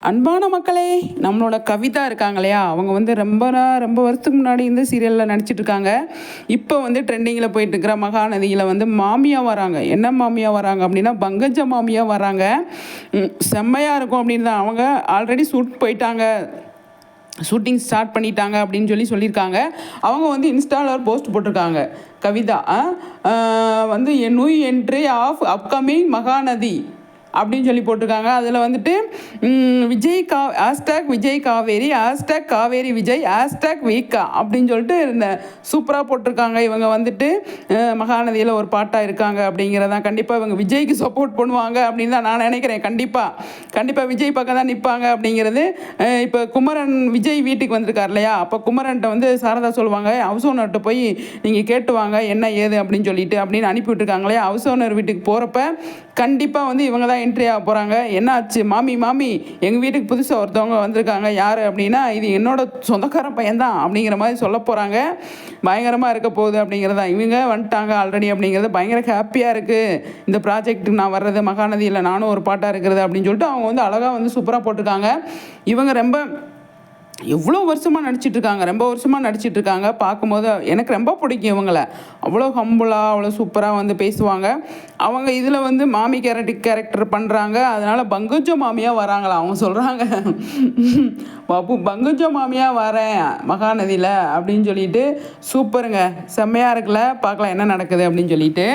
அன்பான மக்களே, நம்மளோட கவிதா இருக்காங்க இல்லையா, அவங்க வந்து ரொம்ப வருஷத்துக்கு முன்னாடி இந்த சீரியலில் நடிச்சிட்ருக்காங்க. இப்போ வந்து ட்ரெண்டிங்கில் போயிட்டுருக்கிற மகாநதியில் வந்து மாமியா வராங்க. என்ன மாமியா வராங்க அப்படின்னா, பங்கஜ மாமியா வராங்க. செம்மையாக இருக்கும் அப்படின்னு தான். அவங்க ஆல்ரெடி போயிட்டாங்க, ஷூட்டிங் ஸ்டார்ட் பண்ணிட்டாங்க அப்படின்னு சொல்லியிருக்காங்க. அவங்க வந்து இன்ஸ்டாவில் போஸ்ட் போட்டிருக்காங்க. கவிதா வந்து new entry of upcoming Mahanadi அப்படின்னு போட்டிருக்காங்க. அதில் வந்துட்டு விஜய் காவேரி காவேரி விஜய் வீக்கா அப்படின்னு சொல்லிட்டு இந்த சூப்பராக போட்டிருக்காங்க. இவங்க வந்துட்டு மகாநதியில் ஒரு பாட்டாக இருக்காங்க அப்படிங்கிறதான். கண்டிப்பாக இவங்க விஜய்க்கு சப்போர்ட் பண்ணுவாங்க அப்படின்னு தான் நான் நினைக்கிறேன். கண்டிப்பாக விஜய் பக்கம் தான் நிற்பாங்க அப்படிங்கிறது. இப்போ குமரன் விஜய் வீட்டுக்கு வந்திருக்கார் இல்லையா, அப்போ குமரன்ட்ட வந்து சாரதா சொல்லுவாங்க, ஹவுஸ் ஓனர்கிட்ட போய் நீங்கள் கேட்டுவாங்க என்ன ஏது அப்படின்னு அனுப்பி விட்டுருக்காங்களே. ஹவுஸ் ஓனர் வீட்டுக்கு போகிறப்ப கண்டிப்பாக வந்து இவங்க தான் என்ட்ரி ஆக போகிறாங்க. என்ன ஆச்சு மாமி எங்கள் வீட்டுக்கு புதுசாக ஒருத்தவங்க வந்திருக்காங்க, யார் அப்படின்னா இது என்னோட சொந்தக்கார பையன்தான் அப்படிங்கிற மாதிரி சொல்ல போகிறாங்க. பயங்கரமாக இருக்க போகுது அப்படிங்கிறதான். இவங்க வந்துட்டாங்க ஆல்ரெடி அப்படிங்கிறது பயங்கர ஹாப்பியாக இருக்குது. இந்த ப்ராஜெக்ட்டுக்கு நான் வர்றது, மகாநதியில் நானும் ஒரு பாட்டாக இருக்கிறது அப்படின்னு சொல்லிட்டு அவங்க வந்து அழகாக வந்து சூப்பராக போட்டிருக்காங்க. இவங்க ரொம்ப எவ்வளோ வருஷமாக நடிச்சிட்ருக்காங்க. பார்க்கும்போது எனக்கு ரொம்ப பிடிக்கும் இவங்கள. அவ்வளோ ஹம்புளாக அவ்வளோ சூப்பராக வந்து பேசுவாங்க. அவங்க இதில் வந்து மாமி கேரக்டர் பண்ணுறாங்க. அதனால் பங்கஜ மாமியாக வராங்களா அவங்க சொல்கிறாங்க. பாப்பு பங்கஜ மாமியாக வரேன் மகாநதியில் அப்படின்னு சொல்லிட்டு சூப்பருங்க, செம்மையாக இருக்குல்ல. பார்க்கலாம் என்ன நடக்குது அப்படின்னு சொல்லிட்டு.